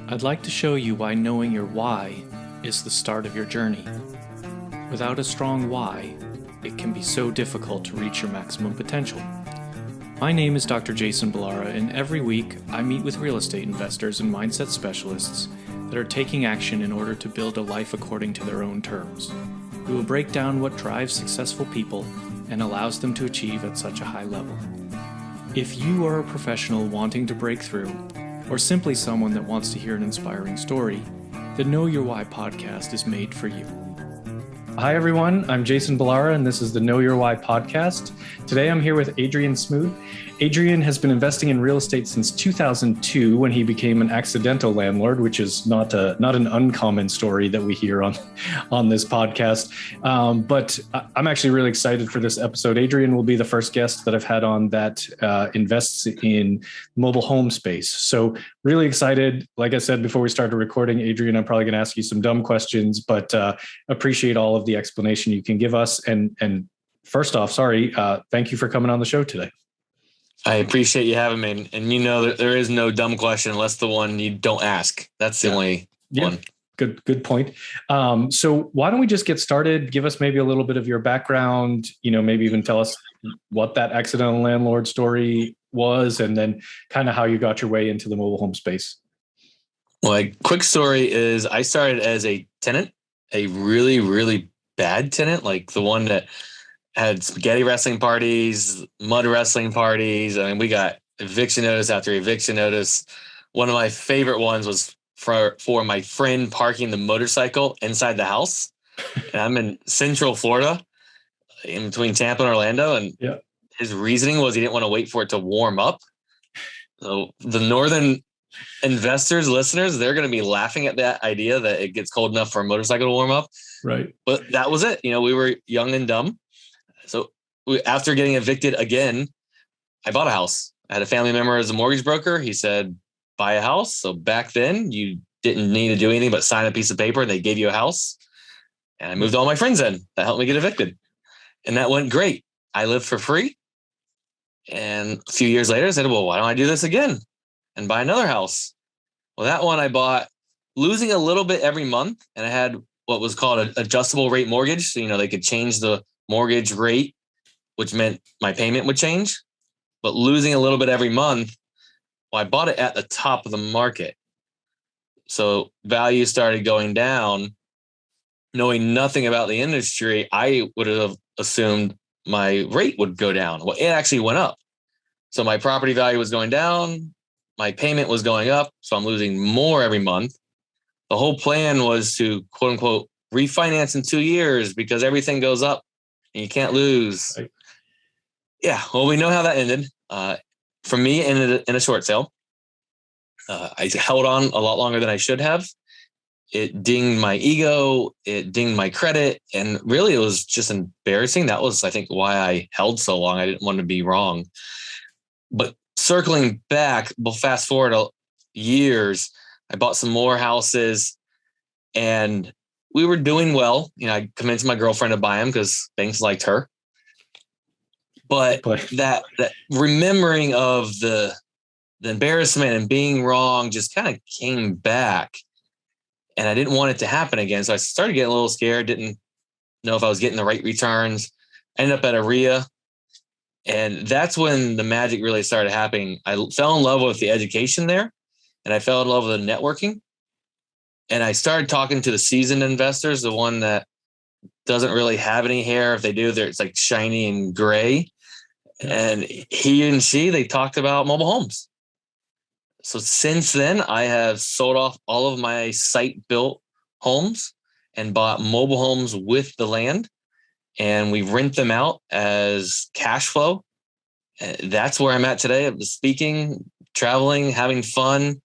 I'd like to show you why knowing your why is the start of your journey. Without a strong why, it can be so difficult to reach your maximum potential. My name is Dr. Jason Balara, and every week I meet with real estate investors and mindset specialists that are taking action in order to build a life according to their own terms. We will break down what drives successful people and allows them to achieve at such a high level. If you are a professional wanting to break through, or simply someone that wants to hear an inspiring story, the Know Your Why podcast is made for you. Hi, everyone. I'm Jason Balara, and this is the Know Your Why podcast. Today, I'm here with Adrian Smude. Adrian has been investing in real estate since 2002 when he became an accidental landlord, which is not an uncommon story that we hear on this podcast. But I'm actually really excited for this episode. Adrian will be the first guest that I've had on that invests in mobile home space. So really excited. Like I said before we started recording, Adrian, I'm probably going to ask you some dumb questions, but appreciate all of the explanation you can give us. And first off, thank you for coming on the show today. I appreciate you having me. And you know that there is no dumb question unless the one you don't ask. That's the only one. Good point. So why don't we just get started? Give us maybe a little bit of your background, maybe even tell us what that accidental landlord story was, and then kind of how you got your way into the mobile home space. Well, a quick story is I started as a tenant, a really, really bad tenant, like the one that had spaghetti wrestling parties, mud wrestling parties. I mean, we got eviction notice after eviction notice. One of my favorite ones was for my friend parking the motorcycle inside the house. And I'm in Central Florida, in between Tampa and Orlando. And his reasoning was he didn't want to wait for it to warm up. So the northern investors, listeners, they're going to be laughing at that idea that it gets cold enough for a motorcycle to warm up. Right. But that was it. We were young and dumb. So after getting evicted again, I bought a house. I had a family member as a mortgage broker. He said, buy a house. So back then you didn't need to do anything but sign a piece of paper and they gave you a house. And I moved all my friends in. That helped me get evicted. And that went great. I lived for free. And a few years later, I said, well, why don't I do this again and buy another house? Well, that one I bought losing a little bit every month. And I had what was called an adjustable rate mortgage. So, they could change the mortgage rate, which meant my payment would change, but losing a little bit every month. Well, I bought it at the top of the market. So value started going down. Knowing nothing about the industry, I would have assumed my rate would go down. Well, it actually went up. So my property value was going down. My payment was going up. So I'm losing more every month. The whole plan was to, quote unquote, refinance in 2 years because everything goes up and you can't lose. Right. Yeah. Well, we know how that ended. For me, it ended in a short sale. I held on a lot longer than I should have. It dinged my ego. It dinged my credit. And really, it was just embarrassing. That was, I think, why I held so long. I didn't want to be wrong. But circling back, we'll fast forward years. I bought some more houses and we were doing well. I convinced my girlfriend to buy them because banks liked her. But that remembering of the embarrassment and being wrong just kind of came back. And I didn't want it to happen again. So I started getting a little scared. Didn't know if I was getting the right returns. I ended up at a REIA. And that's when the magic really started happening. I fell in love with the education there. And I fell in love with the networking. And I started talking to the seasoned investors, the one that doesn't really have any hair. If they do, it's like shiny and gray. And he and she, they talked about mobile homes. So since then, I have sold off all of my site-built homes and bought mobile homes with the land. And we rent them out as cash flow. That's where I'm at today. I'm speaking, traveling, having fun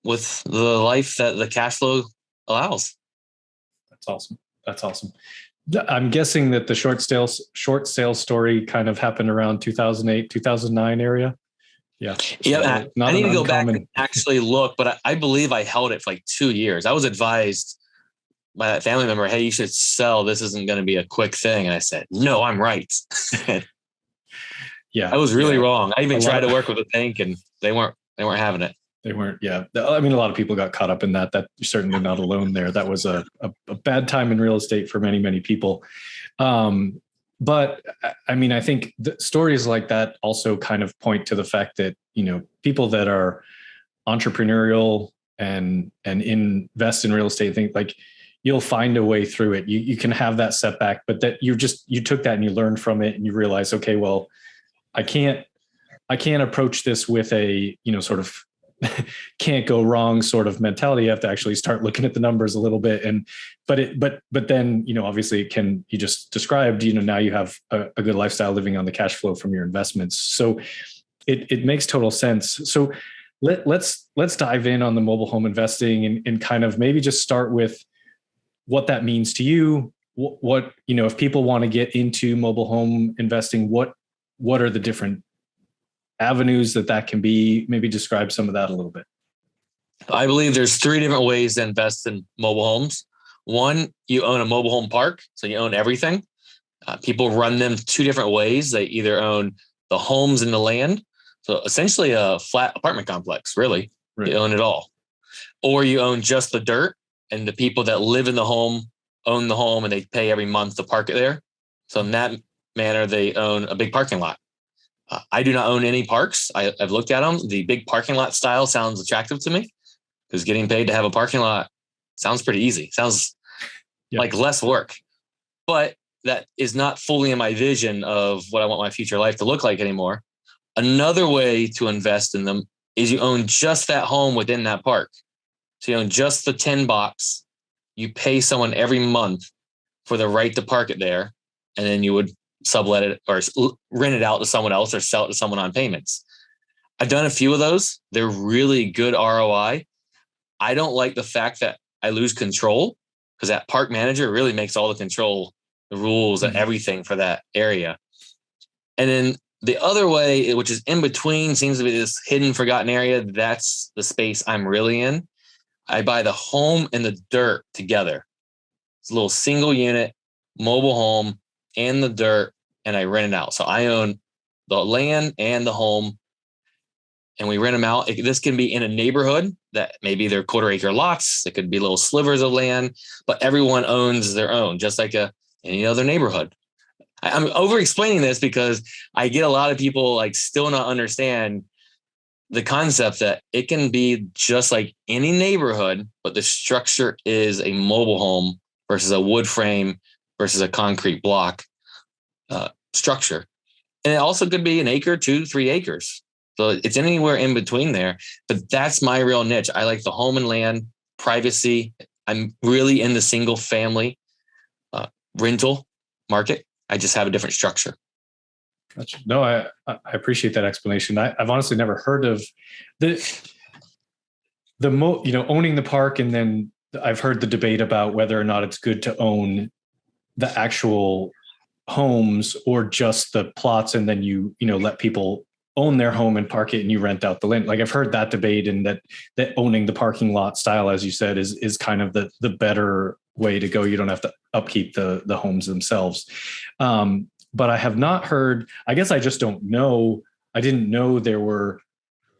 with the life that the cash flow allows. That's awesome. I'm guessing that the short sale story kind of happened around 2008, 2009 area. Yeah. Yeah. I need to go back and actually look, but I believe I held it for like 2 years. I was advised by that family member, hey, you should sell. This isn't going to be a quick thing. And I said, no, I'm right. Yeah. I was really wrong. I even tried to work with a bank and they weren't having it. They weren't. Yeah. I mean, a lot of people got caught up in that. That you're certainly not alone there. That was a bad time in real estate for many, many people. But I mean, I think the stories like that also kind of point to the fact that, people that are entrepreneurial and invest in real estate, think like you'll find a way through it. You can have that setback, but that you took that and you learned from it and you realize, okay, well, I can't approach this with a, sort of can't go wrong sort of mentality. You have to actually start looking at the numbers a little bit. But then, obviously you just described, now you have a good lifestyle living on the cash flow from your investments. So it makes total sense. So let's dive in on the mobile home investing and kind of maybe just start with what that means to you. What, if people want to get into mobile home investing, what are the different avenues that can be? Maybe describe some of that a little bit. I believe there's 3 different ways to invest in mobile homes. One, you own a mobile home park, so you own everything. People run them 2 different ways. They either own the homes and the land, so essentially a flat apartment complex, really. Right. You own it all. Or you own just the dirt, and the people that live in the home own the home, and they pay every month to park it there. So in that manner, they own a big parking lot. I do not own any parks. I've looked at them. The big parking lot style sounds attractive to me because getting paid to have a parking lot sounds pretty easy. Sounds like less work, but that is not fully in my vision of what I want my future life to look like anymore. Another way to invest in them is you own just that home within that park. So you own just the 10 box. You pay someone every month for the right to park it there. And then you would sublet it or rent it out to someone else or sell it to someone on payments. I've done a few of those. They're really good ROI. I don't like the fact that I lose control because that park manager really makes all the control, the rules and everything for that area. And then the other way, which is in between, seems to be this hidden, forgotten area. That's the space I'm really in. I buy the home and the dirt together. It's a little single unit mobile home and the dirt, and I rent it out. So I own the land and the home, and we rent them out. This can be in a neighborhood that maybe they're 1/4 acre lots. It could be little slivers of land, but everyone owns their own, just like any other neighborhood. I'm over explaining this because I get a lot of people like still not understand the concept that it can be just like any neighborhood, but the structure is a mobile home versus a wood frame versus a concrete block structure. And it also could be 1 acre, 2, 3 acres. So it's anywhere in between there. But that's my real niche. I like the home and land, privacy. I'm really in the single family rental market. I just have a different structure. Gotcha. No, I appreciate that explanation. I've honestly never heard of owning the park, and then I've heard the debate about whether or not it's good to own the actual homes or just the plots, and then you let people own their home and park it and you rent out the land. Like I've heard that debate, and that owning the parking lot style, as you said, is kind of the better way to go. You don't have to upkeep the homes themselves. But I have not heard, I guess I just don't know. I didn't know there were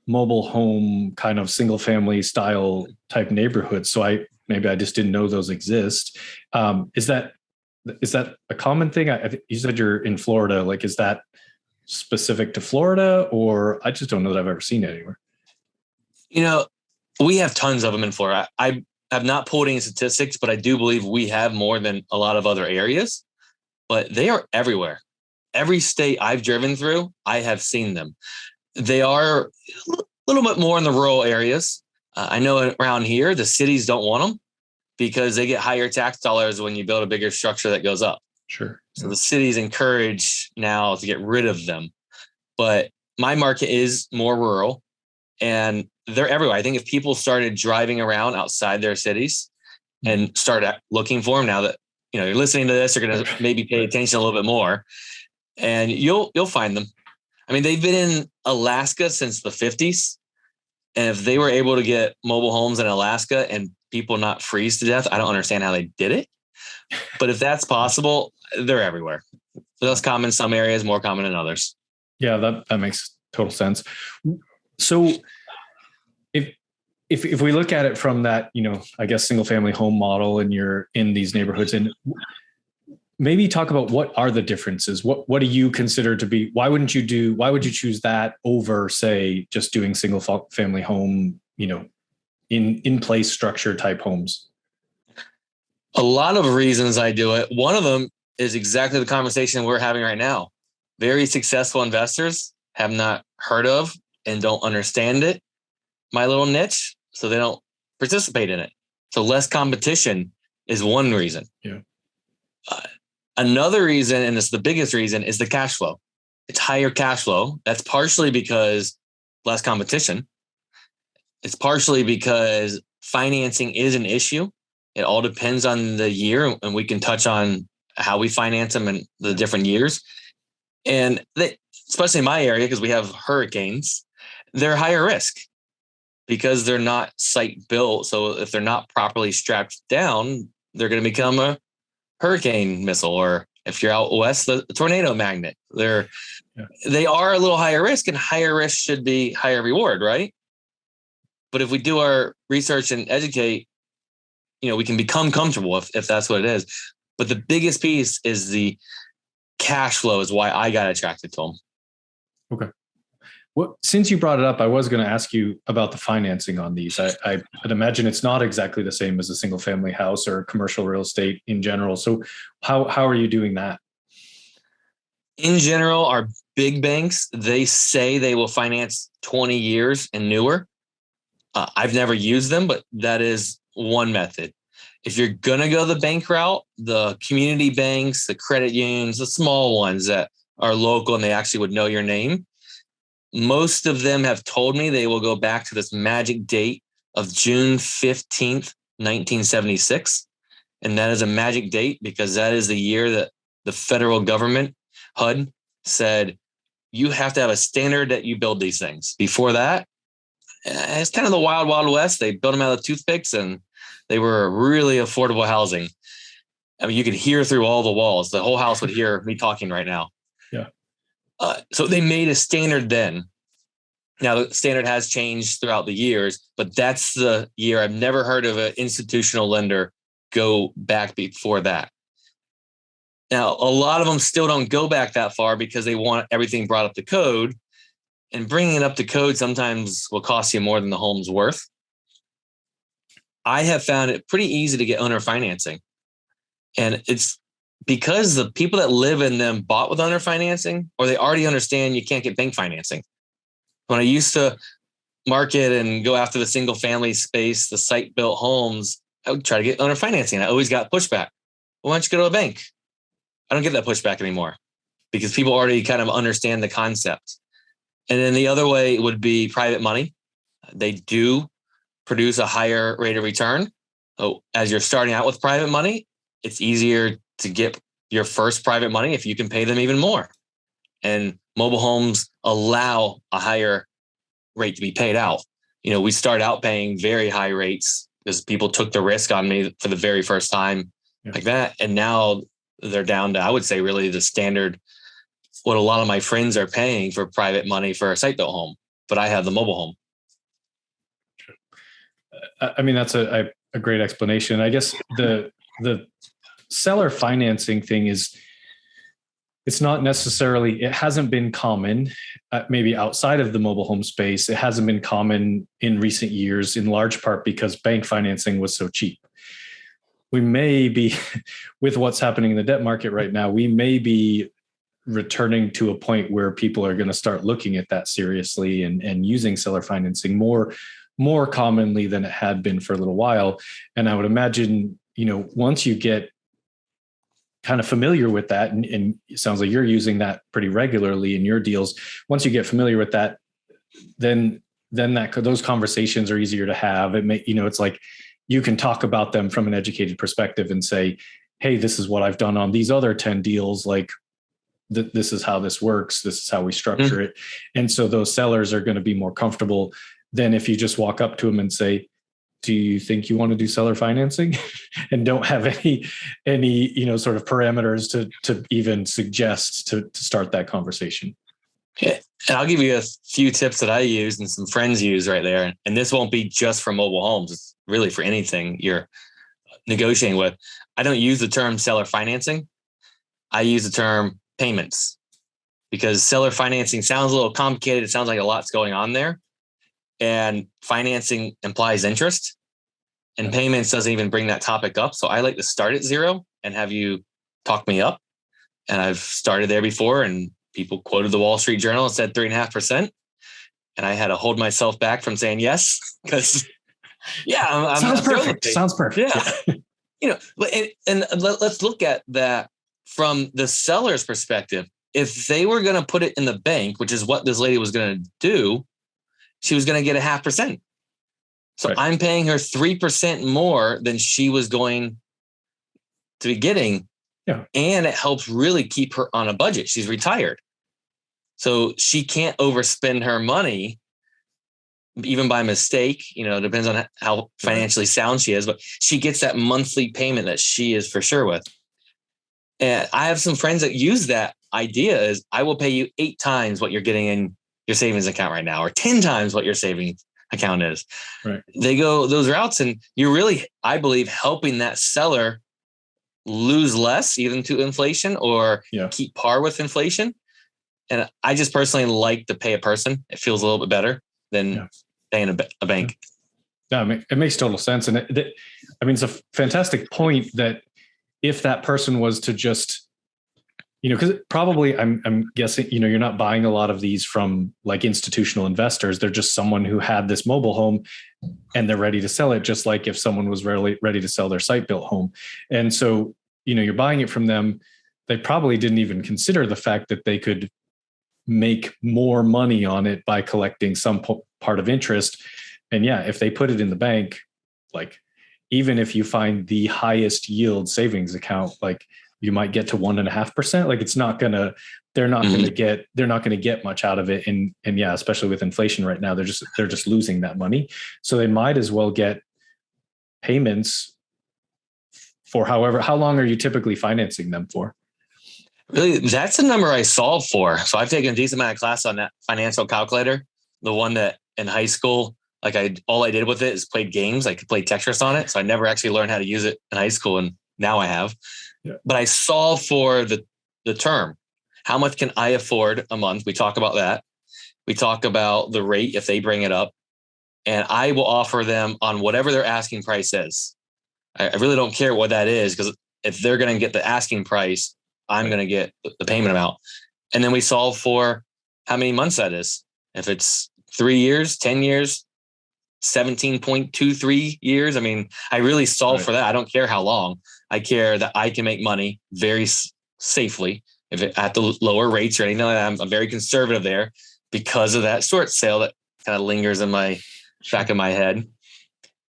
mobile home kind of single family style type neighborhoods. So maybe I just didn't know those exist. Is that a common thing? You said you're in Florida. Like, is that specific to Florida, or I just don't know that I've ever seen it anywhere? We have tons of them in Florida. I have not pulled any statistics, but I do believe we have more than a lot of other areas, but they are everywhere. Every state I've driven through, I have seen them. They are a little bit more in the rural areas. I know around here, the cities don't want them because they get higher tax dollars when you build a bigger structure that goes up. Sure. So the cities encourage now to get rid of them. But my market is more rural, and they're everywhere. I think if people started driving around outside their cities and started looking for them, now that you're listening to this, you're going to maybe pay attention a little bit more, and you'll find them. I mean, they've been in Alaska since the 50s. And if they were able to get mobile homes in Alaska and people not freeze to death, I don't understand how they did it. But if that's possible, they're everywhere. Less common in some areas, more common in others. Yeah, that makes total sense. So if we look at it from that, I guess single family home model, and you're in these neighborhoods, and maybe talk about what are the differences? What do you consider to be, why would you choose that over, say, just doing single family home, in place structure type homes? A lot of reasons I do it. One of them is exactly the conversation we're having right now. Very successful investors have not heard of and don't understand it, my little niche, so they don't participate in it. So less competition is one reason. Yeah. Another reason, and it's the biggest reason, is the cash flow. It's higher cash flow. That's partially because less competition. It's partially because financing is an issue. It all depends on the year, and we can touch on how we finance them in the different years. And especially in my area, because we have hurricanes, they're higher risk because they're not site built. So if they're not properly strapped down, they're going to become a hurricane missile, or if you're out west, the tornado magnet. They are a little higher risk, and higher risk should be higher reward, right? But if we do our research and educate, we can become comfortable if that's what it is. But the biggest piece is the cash flow is why I got attracted to them. Okay. Well, since you brought it up, I was going to ask you about the financing on these. I'd imagine it's not exactly the same as a single family house or commercial real estate in general. So how are you doing that? In general, our big banks, they say they will finance 20 years and newer. I've never used them, but that is one method. If you're going to go the bank route, the community banks, the credit unions, the small ones that are local and they actually would know your name, most of them have told me they will go back to this magic date of June 15th, 1976. And that is a magic date because that is the year that the federal government, HUD, said, you have to have a standard that you build these things. Before that, it's kind of the wild, wild west. They built them out of toothpicks and they were really affordable housing. I mean, you could hear through all the walls. The whole house would hear me talking right now. Yeah. So they made a standard then. Now, the standard has changed throughout the years, but that's the year. I've never heard of an institutional lender go back before that. Now, a lot of them still don't go back that far because they want everything brought up to code. And bringing it up to code sometimes will cost you more than the home's worth. I have found it pretty easy to get owner financing. And it's because the people that live in them bought with owner financing, or they already understand you can't get bank financing. When I used to market and go after the single family space, the site built homes, I would try to get owner financing. I always got pushback. Well, why don't you go to a bank? I don't get that pushback anymore because people already kind of understand the concept. And then the other way would be private money. They do produce a higher rate of return. So as you're starting out with private money, it's easier to get your first private money if you can pay them even more. And mobile homes allow a higher rate to be paid out. We start out paying very high rates because people took the risk on me for the very first time like that. And now they're down to, I would say, really the standard, what a lot of my friends are paying for private money for a site-built home, but I have the mobile home. I mean, that's a great explanation. I guess the seller financing thing is, it's not necessarily, it hasn't been common, maybe outside of the mobile home space. It hasn't been common in recent years, in large part because bank financing was so cheap. We may be, with what's happening in the debt market right now, we may be returning to a point where people are going to start looking at that seriously and using seller financing more commonly than it had been for a little while. And I would imagine, once you get kind of familiar with that, and it sounds like you're using that pretty regularly in your deals. Once you get familiar with that, then those conversations are easier to have. It's like you can talk about them from an educated perspective and say, hey, this is what I've done on these other 10 deals. Like this is how this works. This is how we structure it. And so those sellers are going to be more comfortable than if you just walk up to them and say, do you think you want to do seller financing? And don't have any sort of parameters to even suggest to start that conversation. Yeah. And I'll give you a few tips that I use and some friends use right there. And this won't be just for mobile homes. It's really for anything you're negotiating with. I don't use the term seller financing. I use the term payments, because seller financing sounds a little complicated. It sounds like a lot's going on there. And financing implies interest, and payments doesn't even bring that topic up. So I like to start at zero and have you talk me up. And I've started there before, and people quoted the Wall Street Journal and said 3.5%. And I had to hold myself back from saying yes, because Sounds perfect. Sounds perfect. Yeah. And let's look at that from the seller's perspective. If they were going to put it in the bank, which is what this lady was going to do, she was going to get 0.5%. So right. I'm paying her 3% more than she was going to be getting. Yeah. And it helps really keep her on a budget. She's retired, so she can't overspend her money, even by mistake. Depends on how financially sound she is, but she gets that monthly payment that she is for sure with. And I have some friends that use that idea is, I will pay you 8 times what you're getting in your savings account right now, or 10 times what your savings account is. Right. They go those routes, and you're really, I believe, helping that seller lose less even to inflation, or keep par with inflation. And I just personally like to pay a person. It feels a little bit better than paying a bank. Yeah, it makes total sense. And it's a fantastic point that if that person was to just, because probably I'm guessing, you're not buying a lot of these from like institutional investors. They're just someone who had this mobile home and they're ready to sell it, just like if someone was ready to sell their site built home. And so, you're buying it from them. They probably didn't even consider the fact that they could make more money on it by collecting some part of interest. And if they put it in the bank, like even if you find the highest yield savings account, like you might get to 1.5%. Like they're not going to get much out of it. And especially with inflation right now, they're just losing that money. So they might as well get payments for how long are you typically financing them for? Really, that's the number I solve for. So I've taken a decent amount of class on that financial calculator, the one that in high school, all I did with it is played games. I could play Tetris on it. So I never actually learned how to use it in high school. And now I have. Yeah. But I solve for the term. How much can I afford a month? We talk about that. We talk about the rate if they bring it up. And I will offer them on whatever their asking price is. I really don't care what that is, because if they're going to get the asking price, I'm going to get the payment amount. And then we solve for how many months that is. If it's 3 years, 10 years, 17.23 years. I really solve for that. I don't care how long. I care that I can make money very safely if it at the lower rates or anything like that. I'm very conservative there because of that short sale that kind of lingers in my back of my head.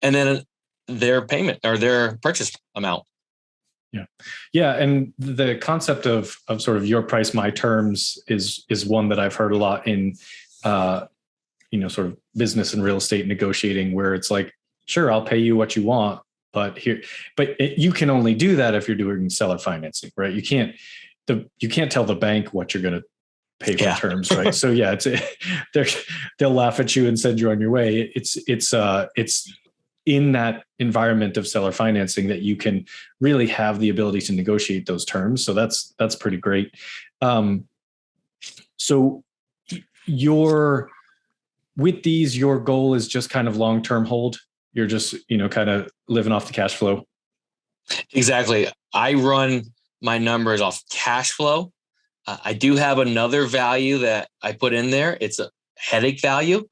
And then their payment or their purchase amount. Yeah. And the concept of sort of your price, my terms is one that I've heard a lot in, sort of business and real estate negotiating, where it's like, sure, I'll pay you what you want, but you can only do that if you're doing seller financing, right? You can't tell the bank what you're going to pay for terms, right? So they'll laugh at you and send you on your way. It's in that environment of seller financing that you can really have the ability to negotiate those terms. So that's pretty great. So with these, your goal is just kind of long-term hold. You're just, kind of living off the cash flow. Exactly. I run my numbers off cash flow. I do have another value that I put in there. It's a headache value.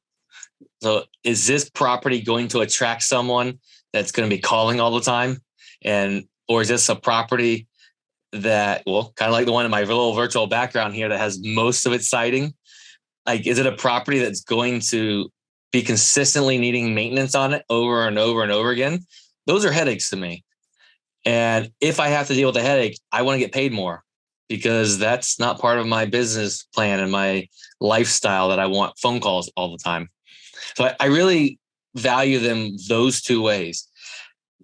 So is this property going to attract someone that's going to be calling all the time? Or is this a property that, kind of like the one in my little virtual background here that has most of its siding? Like, is it a property that's going to be consistently needing maintenance on it over and over and over again? Those are headaches to me. And if I have to deal with a headache, I want to get paid more, because that's not part of my business plan and my lifestyle that I want phone calls all the time. So I really value them those two ways.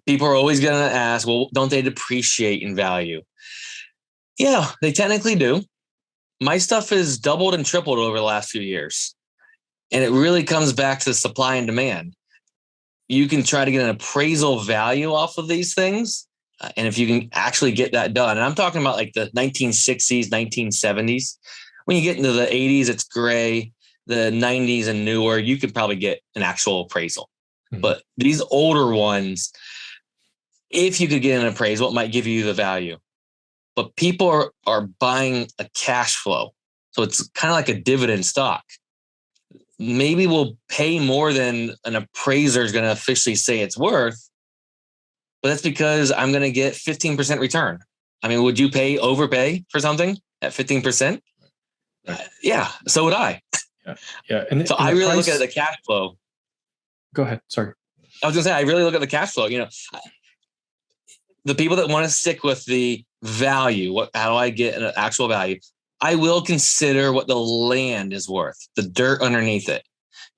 People are always going to ask, well, don't they depreciate in value? Yeah, they technically do. my stuff has doubled and tripled over the last few years. And it really comes back to supply and demand. You can try to get an appraisal value off of these things. And if you can actually get that done, and I'm talking about like the 1960s, 1970s, when you get into the 80s, it's gray, the 90s and newer, you could probably get an actual appraisal. Mm-hmm. But these older ones, if you could get an appraisal, it might give you the value. But people are buying a cash flow. So it's kind of like a dividend stock. Maybe we'll pay more than an appraiser is going to officially say it's worth, but that's because I'm going to get 15% return. I mean, would you overpay for something at 15%? Yeah, so would I. Yeah. So I really look at the cash flow. Go ahead. Sorry. I was going to say, I really look at the cash flow. The people that want to stick with the value, how do I get an actual value? I will consider what the land is worth, the dirt underneath it.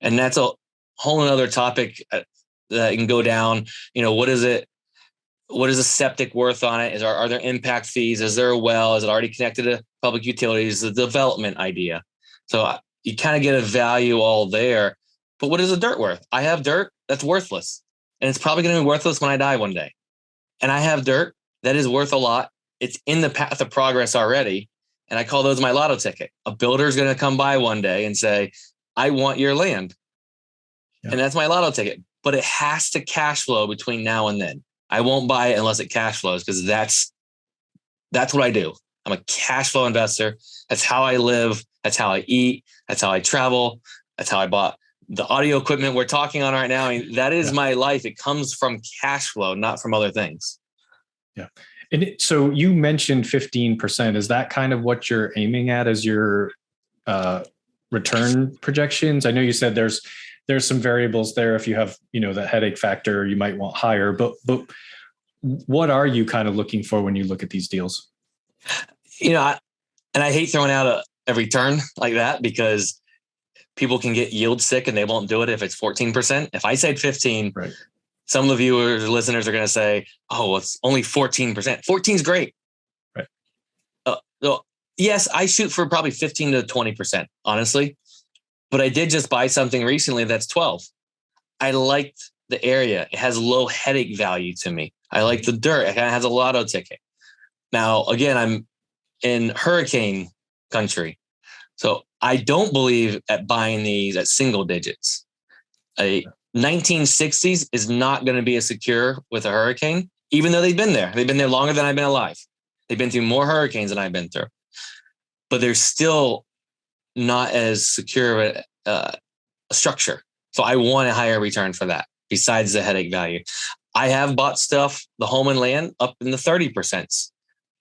And that's a whole other topic that can go down. What is it? What is a septic worth on it? Are there impact fees? Is there a well? Is it already connected to public utilities? The development idea. So you kind of get a value all there. But what is the dirt worth? I have dirt that's worthless. And it's probably going to be worthless when I die one day. And I have dirt that is worth a lot. It's in the path of progress already. And I call those my lotto ticket. A builder is going to come by one day and say, I want your land. Yeah. And that's my lotto ticket. But it has to cash flow between now and then. I won't buy it unless it cash flows, because that's what I do. I'm a cash flow investor. That's how I live. That's how I eat. That's how I travel. That's how I bought the audio equipment we're talking on right now. I mean, that is my life. It comes from cash flow, not from other things. Yeah. And so you mentioned 15%. Is that kind of what you're aiming at as your return projections? I know you said there's some variables there. If you have, the headache factor, you might want higher, but what are you kind of looking for when you look at these deals? And I hate throwing out a return like that, because people can get yield sick and they won't do it if it's 14%. If I said 15, right, some of the viewers, listeners are going to say, oh, well, it's only 14%. 14 is great. Right. So yes, I shoot for probably 15 to 20%, honestly. But I did just buy something recently that's 12. I liked the area. It has low headache value to me. I like the dirt. It kind of has a lotto ticket. Now, again, I'm in hurricane country. So I don't believe at buying these at single digits. A 1960s is not going to be as secure with a hurricane, even though they've been there. They've been there longer than I've been alive. They've been through more hurricanes than I've been through. But they're still not as secure of a structure. So I want a higher return for that, besides the headache value. I have bought stuff, the home and land, up in the 30%.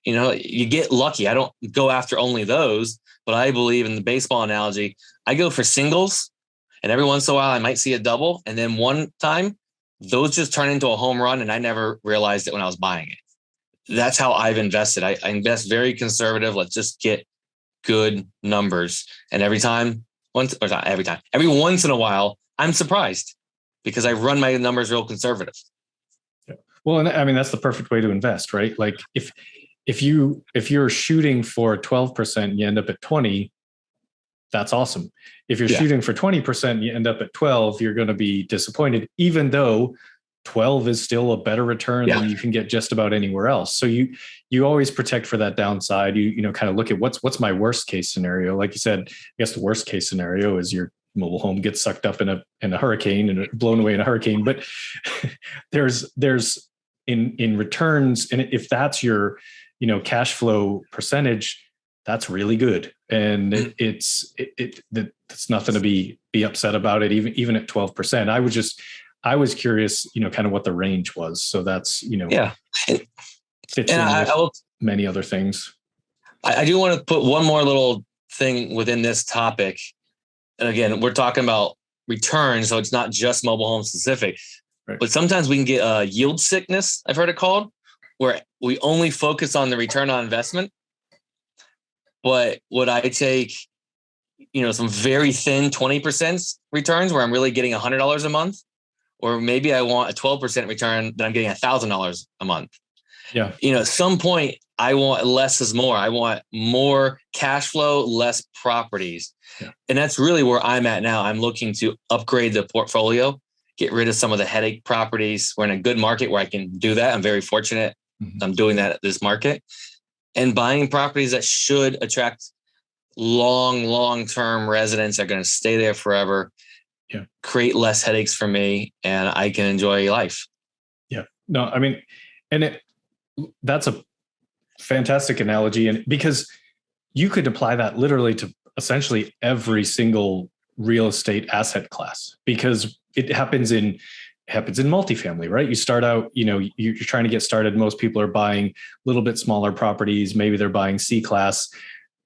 You get lucky. I don't go after only those, but I believe in the baseball analogy. I go for singles, and every once in a while I might see a double. And then one time, those just turn into a home run, and I never realized it when I was buying it. That's how I've invested. I invest very conservative. Let's just get good numbers. And every once in a while, I'm surprised, because I run my numbers real conservative. Yeah. Well, and I mean, that's the perfect way to invest, right? Like if you're shooting for 12% and you end up at 20, that's awesome. If you're shooting for 20% and you end up at 12, you're going to be disappointed, even though 12 is still a better return than you can get just about anywhere else. So you always protect for that downside. You kind of look at what's my worst case scenario. Like you said, I guess the worst case scenario is your mobile home gets sucked up in a hurricane and blown away in a hurricane. But there's in returns, and if that's your cash flow percentage, that's really good. And it's nothing to be upset about it, even at 12%. I was curious, kind of what the range was. So that's, fits in with many other things. I do want to put one more little thing within this topic. And again, we're talking about returns, so it's not just mobile home specific. Right. But sometimes we can get yield sickness, I've heard it called, where we only focus on the return on investment. But would I take, some very thin 20% returns where I'm really getting $100 a month? Or maybe I want a 12% return that I'm getting $1,000 a month. Yeah. At some point I want less is more. I want more cash flow, less properties. Yeah. And that's really where I'm at now. I'm looking to upgrade the portfolio, get rid of some of the headache properties. We're in a good market where I can do that. I'm very fortunate. I'm doing that at this market, and buying properties that should attract long-term residents that are going to stay there forever. Yeah. Create less headaches for me, and I can enjoy life. Yeah. No, I mean, and that's a fantastic analogy. And because you could apply that literally to essentially every single real estate asset class, because it happens in multifamily, right? You start out, you're trying to get started. Most people are buying a little bit smaller properties. Maybe they're buying C class.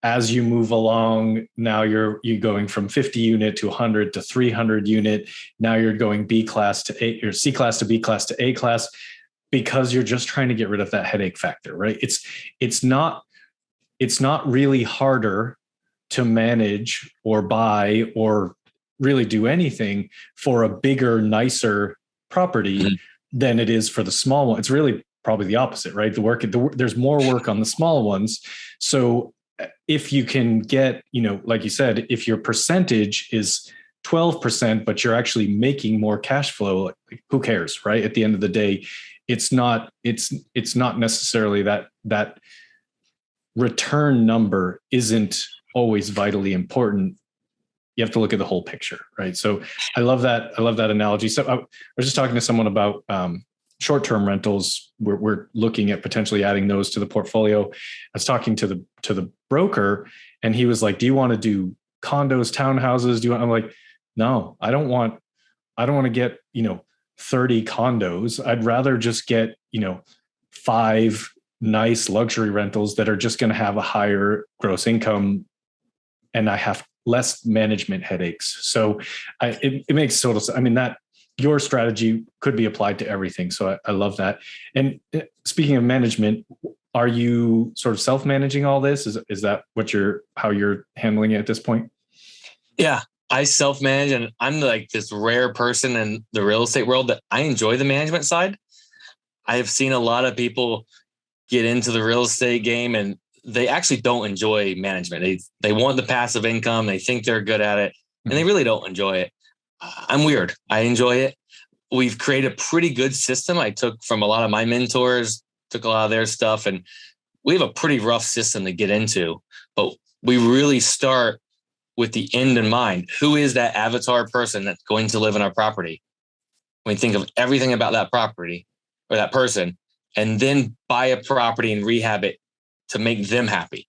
As you move along, now you're going from 50 unit to 100 to 300 unit. Now you're going B class to A, or C class to B class to A class, because you're just trying to get rid of that headache factor, right? It's not really harder to manage or buy or really do anything for a bigger, nicer property than it is for the small one. It's really probably the opposite, right? There's more work on the small ones. So if you can get, like you said, if your percentage is 12%, but you're actually making more cash flow, like, who cares, right? At the end of the day, it's not necessarily that return number isn't always vitally important. You have to look at the whole picture, right? So I love that analogy. So I was just talking to someone about short-term rentals. We're looking at potentially adding those to the portfolio. I was talking to the broker, and he was like, "Do you want to do condos, townhouses? I'm like, no, I don't want to get 30 condos. I'd rather just get 5 nice luxury rentals that are just going to have a higher gross income, and I have less management headaches." So it makes total sense. I mean, that your strategy could be applied to everything. So I love that. And speaking of management, are you sort of self-managing all this? Is that how you're handling it at this point? Yeah, I self-manage, and I'm like this rare person in the real estate world that I enjoy the management side. I have seen a lot of people get into the real estate game and they actually don't enjoy management. They want the passive income. They think they're good at it, and they really don't enjoy it. I'm weird. I enjoy it. We've created a pretty good system. I took from a lot of my mentors, took a lot of their stuff, and we have a pretty rough system to get into, but we really start with the end in mind. Who is that avatar person that's going to live in our property? We think of everything about that property or that person, and then buy a property and rehab it to make them happy.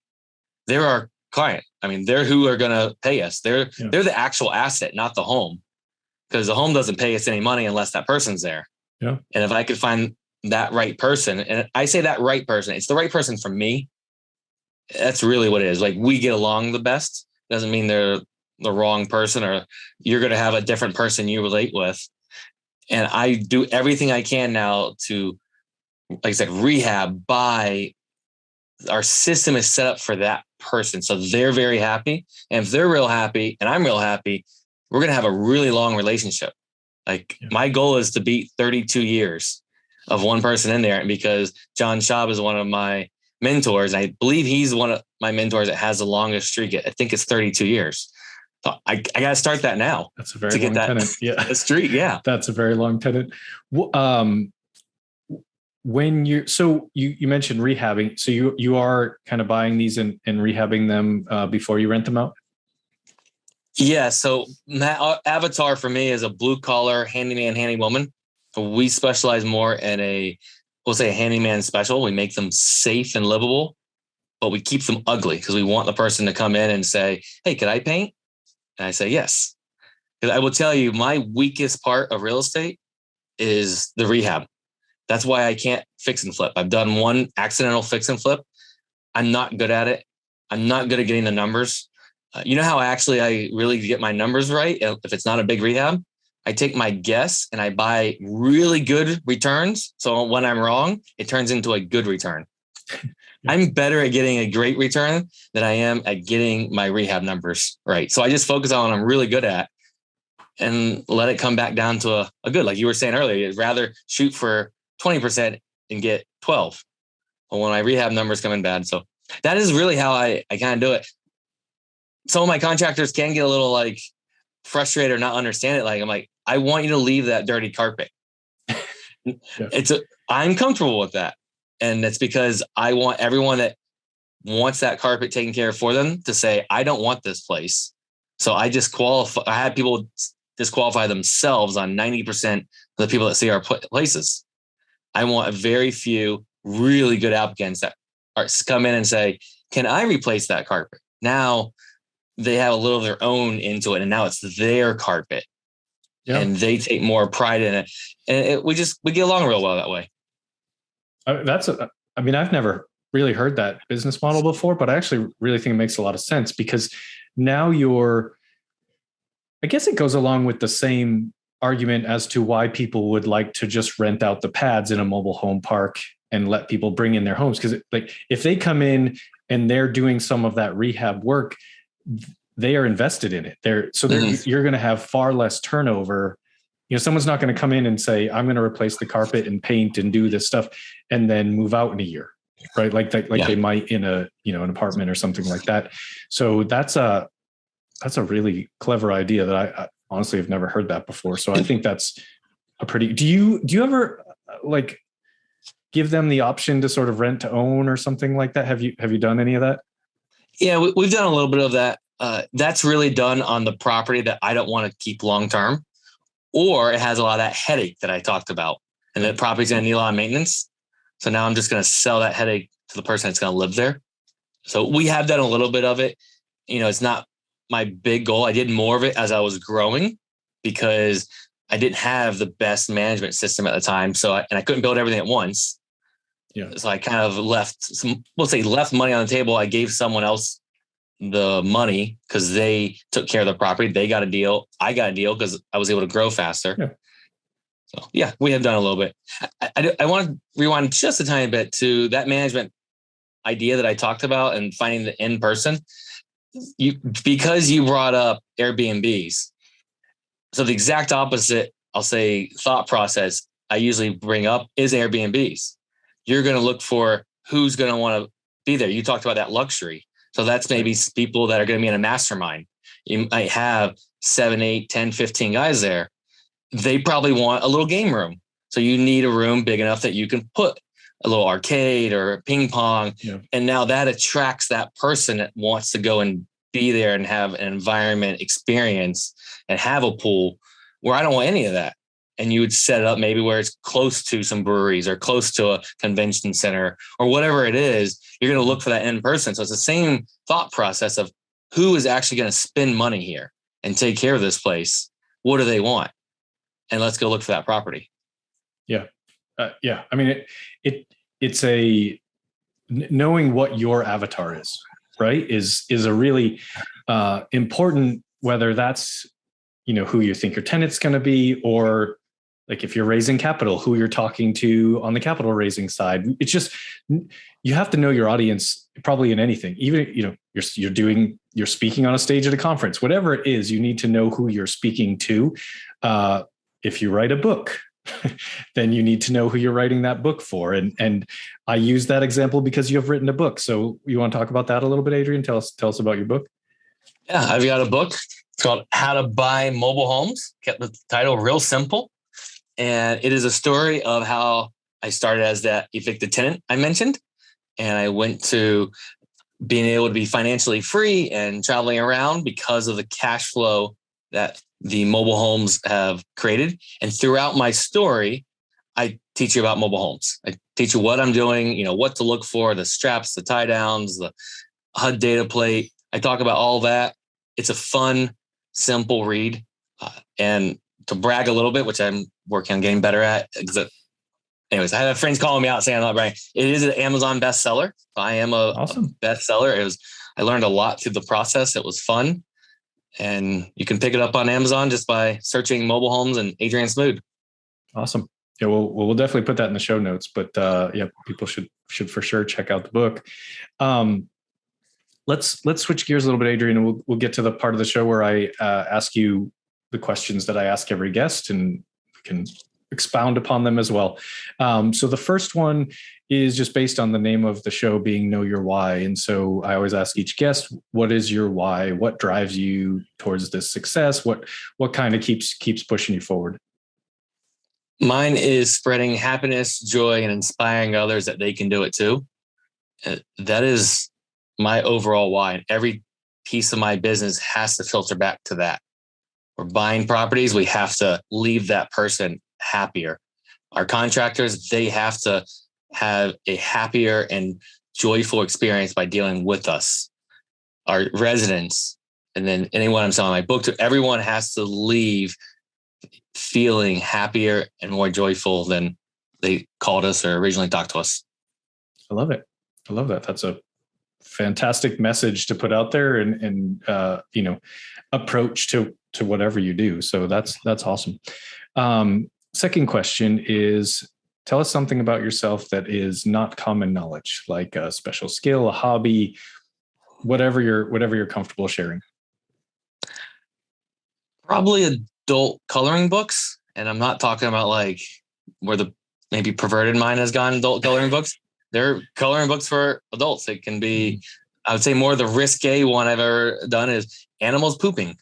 They're our client. I mean, they're who are going to pay us. They're the actual asset, not the home, because the home doesn't pay us any money unless that person's there. Yeah. And if I could find that right person, and I say that right person, it's the right person for me. That's really what it is. Like, we get along the best. Doesn't mean they're the wrong person or you're going to have a different person you relate with. And I do everything I can now to, like I said, rehab, buy. Our system is set up for that person. So they're very happy. And if they're real happy and I'm real happy, we're going to have a really long relationship. Like, my goal is to beat 32 years of one person in there. And because John Schaub is one of my mentors, I believe he's one of my mentors that has the longest streak. I think it's 32 years. So I got to start that now. That's a very long tenant. Yeah. The streak. Yeah. That's a very long tenant. When you mentioned rehabbing, so you are kind of buying these and rehabbing them before you rent them out? Yeah. So that avatar for me is a blue collar handyman, handywoman. We specialize more in we'll say a handyman special. We make them safe and livable, but we keep them ugly because we want the person to come in and say, "Hey, could I paint?" And I say, "Yes." Because I will tell you, my weakest part of real estate is the rehab. That's why I can't fix and flip. I've done one accidental fix and flip. I'm not good at it. I'm not good at getting the numbers. You know how I really get my numbers right? If it's not a big rehab, I take my guess and I buy really good returns. So when I'm wrong, it turns into a good return. I'm better at getting a great return than I am at getting my rehab numbers right. So I just focus on what I'm really good at and let it come back down to a good, like you were saying earlier, you'd rather shoot for 20% and get 12. Well, when my rehab numbers come in bad. So that is really how I kind of do it. Some of my contractors can get a little like frustrated or not understand it. Like, I'm like, I want you to leave that dirty carpet. Yeah. I'm comfortable with that. And it's because I want everyone that wants that carpet taken care of for them to say, I don't want this place. So I had people disqualify themselves on 90% of the people that see our places. I want a very few really good applicants that come in and say, can I replace that carpet? Now they have a little of their own into it, and now it's their carpet. Yeah. And they take more pride in it. And we get along real well that way. I've never really heard that business model before, but I actually really think it makes a lot of sense, because now I guess it goes along with the same argument as to why people would like to just rent out the pads in a mobile home park and let people bring in their homes. Because like if they come in and they're doing some of that rehab work, they are invested in it. You're going to have far less turnover. Someone's not going to come in and say, I'm going to replace the carpet and paint and do this stuff and then move out in a year, right? Like they might in an apartment or something like that. So that's a really clever idea that I honestly have never heard that before. So I think that's do you ever like give them the option to sort of rent to own or something like that? Have you done any of that? Yeah, we've done a little bit of that. That's really done on the property that I don't want to keep long-term, or it has a lot of that headache that I talked about, and the property's going to need a lot of maintenance. So now I'm just going to sell that headache to the person that's going to live there. So we have done a little bit of it. It's not my big goal. I did more of it as I was growing because I didn't have the best management system at the time. So I couldn't build everything at once. Yeah. So I kind of left money on the table. I gave someone else the money because they took care of the property. They got a deal. I got a deal because I was able to grow faster. Yeah. So yeah, we have done a little bit. I want to rewind just a tiny bit to that management idea that I talked about and finding the in person. Because you brought up Airbnbs. So the exact opposite, I'll say, thought process I usually bring up is Airbnbs. You're going to look for who's going to want to be there. You talked about that luxury. So that's maybe people that are going to be in a mastermind. You might have 7, 8, 10, 15 guys there. They probably want a little game room. So you need a room big enough that you can put a little arcade or ping pong. Yeah. And now that attracts that person that wants to go and be there and have an environment experience and have a pool, where I don't want any of that. And you would set it up maybe where it's close to some breweries or close to a convention center or whatever it is. You're going to look for that in person. So it's the same thought process of who is actually going to spend money here and take care of this place. What do they want? And let's go look for that property. Yeah. Yeah. I mean, it's knowing what your avatar is, right? Is a really important, whether that's, who you think your tenant's going to be, or like if you're raising capital, who you're talking to on the capital raising side. It's just, you have to know your audience probably in anything. Even, you're speaking on a stage at a conference, whatever it is, you need to know who you're speaking to. If you write a book, then you need to know who you're writing that book for. And I use that example because you have written a book. So you want to talk about that a little bit, Adrian? Tell us about your book. Yeah, I've got a book. It's called How to Buy Mobile Homes. Kept the title real simple. And it is a story of how I started as that evicted tenant I mentioned. And I went to being able to be financially free and traveling around because of the cash flow that the mobile homes have created. And throughout my story, I teach you about mobile homes. I teach you what I'm doing, what to look for, the straps, the tie downs, the HUD data plate. I talk about all that. It's a fun, simple read. And to brag a little bit, which I'm working on getting better at. Anyways, I have friends calling me out saying I'm not bragging. It is an Amazon bestseller. I am a bestseller. I learned a lot through the process. It was fun. And you can pick it up on Amazon just by searching mobile homes and Adrian Smude. Awesome. Yeah, we'll definitely put that in the show notes. But people should for sure check out the book. Let's switch gears a little bit, Adrian, and we'll get to the part of the show where I ask you the questions that I ask every guest, and we can expound upon them as well. So the first one is just based on the name of the show being Know Your Why. And so I always ask each guest, what is your why? What drives you towards this success? What kind of keeps pushing you forward? Mine is spreading happiness, joy, and inspiring others that they can do it too. That is my overall why. And every piece of my business has to filter back to that. We're buying properties. We have to leave that person happier. Our contractors, they have to have a happier and joyful experience by dealing with us. Our residents, and then anyone I'm selling my book to, everyone has to leave feeling happier and more joyful than they called us or originally talked to us. I love it. I love that. That's a fantastic message to put out there and approach to whatever you do. So that's awesome. Second question is, tell us something about yourself that is not common knowledge, like a special skill, a hobby, whatever you're comfortable sharing. Probably adult coloring books. And I'm not talking about like where the maybe perverted mind has gone, adult coloring books. They're coloring books for adults. It can be, I would say more the risque one I've ever done is animals pooping.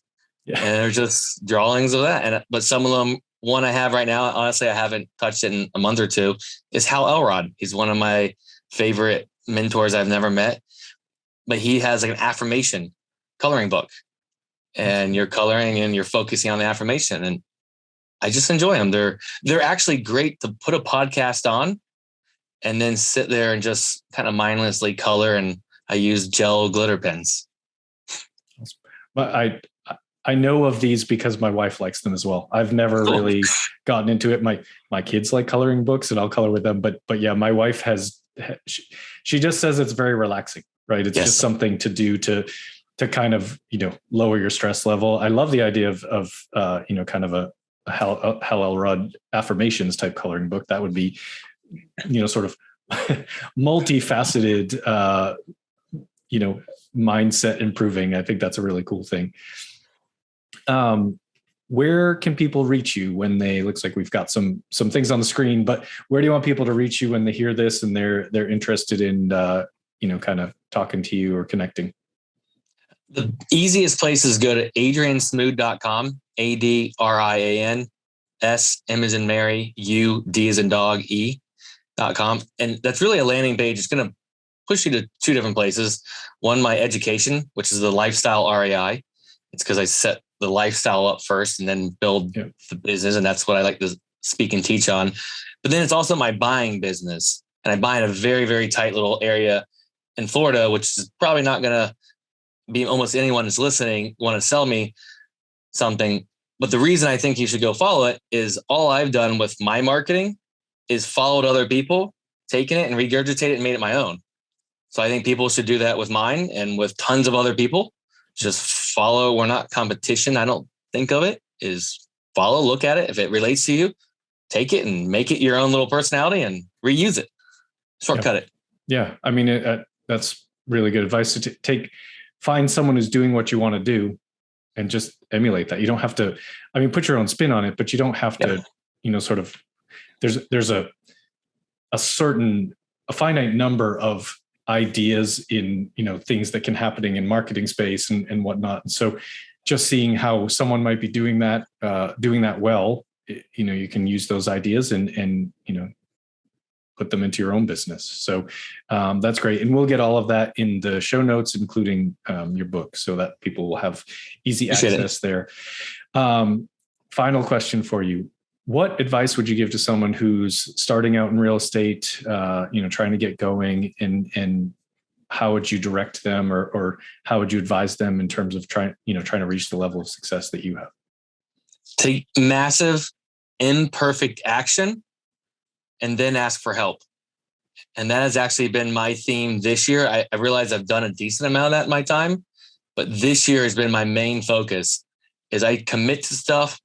Yeah. And they're just drawings of that. But some of them, one I have right now, honestly, I haven't touched it in a month or two, is Hal Elrod. He's one of my favorite mentors I've never met. But he has like an affirmation coloring book. And you're coloring and you're focusing on the affirmation. And I just enjoy them. They're actually great to put a podcast on and then sit there and just kind of mindlessly color. And I use gel glitter pens. But I know of these because my wife likes them as well. I've never really gotten into it. My kids like coloring books and I'll color with them. But yeah, my wife she just says it's very relaxing, right? It's just something to do to kind of, lower your stress level. I love the idea of kind of a Hal Elrod affirmations type coloring book. That would be, sort of multifaceted, mindset improving. I think that's a really cool thing. Where can people reach you when looks like we've got some things on the screen, but where do you want people to reach you when they hear this and they're interested in, kind of talking to you or connecting? The easiest place is go to adriansmude.com, ADRIAN, S, M as in Mary, U, D as in dog, E.com. And that's really a landing page. It's going to push you to two different places. One, my education, which is the lifestyle REI. It's because I set the lifestyle up first and then build the business. And that's what I like to speak and teach on. But then it's also my buying business. And I buy in a very, very tight little area in Florida, which is probably not going to be almost anyone that's listening want to sell me something. But the reason I think you should go follow it is all I've done with my marketing is followed other people, taken it and regurgitated it and made it my own. So I think people should do that with mine and with tons of other people. Just follow. We're not competition. I don't think of it is follow, look at it. If it relates to you, take it and make it your own little personality and reuse it. Shortcut it. Yeah. I mean, that's really good advice to find someone who's doing what you want to do and just emulate that. You don't have to, put your own spin on it, but you don't have to, sort of, there's a finite number of ideas in, things that can happening in marketing space and whatnot. And so just seeing how someone might be doing that well, you can use those ideas and put them into your own business. So that's great. And we'll get all of that in the show notes, including your book, so that people will have easy access there. Final question for you. What advice would you give to someone who's starting out in real estate, trying to get going, and how would you direct them or how would you advise them in terms of trying to reach the level of success that you have? Take massive, imperfect action and then ask for help. And that has actually been my theme this year. I realize I've done a decent amount of that in my time, but this year has been my main focus is I commit to stuff.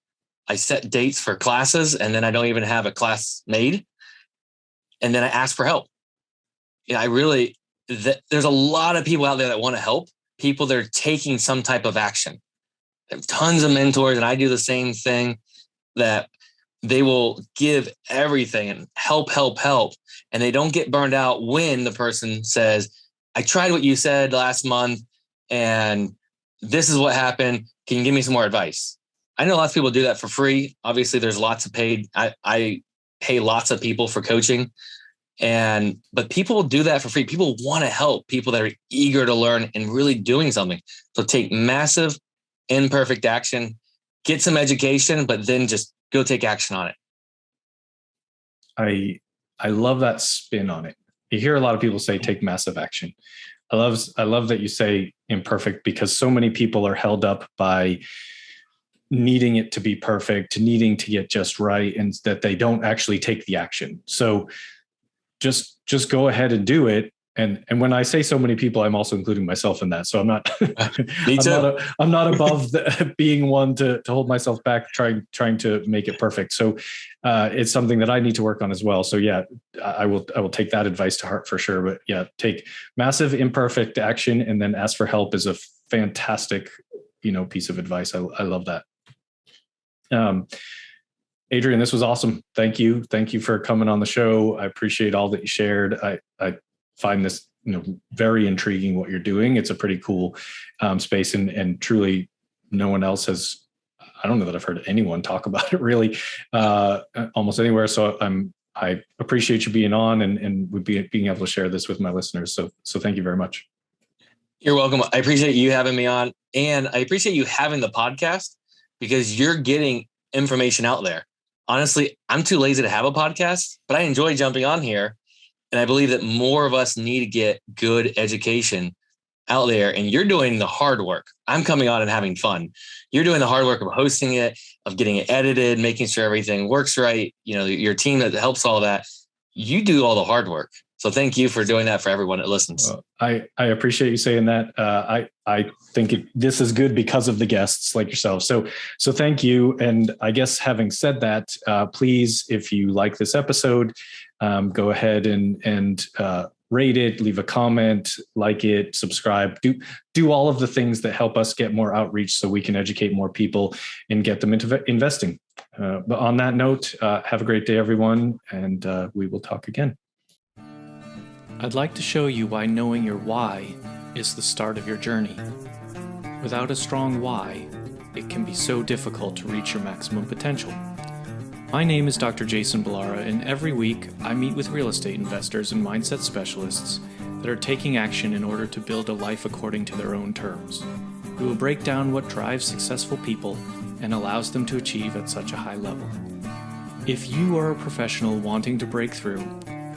I set dates for classes and then I don't even have a class made. And then I ask for help. There's a lot of people out there that want to help, people that are taking some type of action. I have tons of mentors and I do the same thing, that they will give everything and help. And they don't get burned out when the person says, I tried what you said last month and this is what happened. Can you give me some more advice? I know lots of people do that for free. Obviously, there's lots of paid. I pay lots of people for coaching. But people do that for free. People want to help people that are eager to learn and really doing something. So take massive, imperfect action, get some education, but then just go take action on it. I love that spin on it. You hear a lot of people say, take massive action. I love that you say imperfect, because so many people are held up by needing it to be perfect, needing to get just right, and that they don't actually take the action. So just go ahead and do it. And when I say so many people, I'm also including myself in that. So I'm not, Me too. I'm not above being one to hold myself back, trying to make it perfect. So it's something that I need to work on as well. So yeah, I will take that advice to heart for sure. But yeah, take massive imperfect action and then ask for help is a fantastic, piece of advice. I love that. Adrian, this was awesome. Thank you. Thank you for coming on the show. I appreciate all that you shared. I find this, very intriguing what you're doing. It's a pretty cool space, and truly no one else has, I don't know that I've heard anyone talk about it really almost anywhere. So I appreciate you being on and being able to share this with my listeners. So thank you very much. You're welcome. I appreciate you having me on, and I appreciate you having the podcast, because you're getting information out there. Honestly, I'm too lazy to have a podcast, but I enjoy jumping on here. And I believe that more of us need to get good education out there. And you're doing the hard work. I'm coming on and having fun. You're doing the hard work of hosting it, of getting it edited, making sure everything works right. Your team that helps all that. You do all the hard work. So thank you for doing that for everyone that listens. I appreciate you saying that. I think this is good because of the guests like yourself. So thank you. And I guess having said that, please, if you like this episode, go ahead and rate it, leave a comment, like it, subscribe, do all of the things that help us get more outreach so we can educate more people and get them into investing. But on that note, have a great day, everyone. And we will talk again. I'd like to show you why knowing your why is the start of your journey. Without a strong why, it can be so difficult to reach your maximum potential. My name is Dr. Jason Balara, and every week I meet with real estate investors and mindset specialists that are taking action in order to build a life according to their own terms. We will break down what drives successful people and allows them to achieve at such a high level. If you are a professional wanting to break through,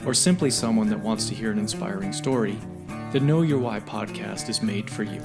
or simply someone that wants to hear an inspiring story, the Know Your Why podcast is made for you.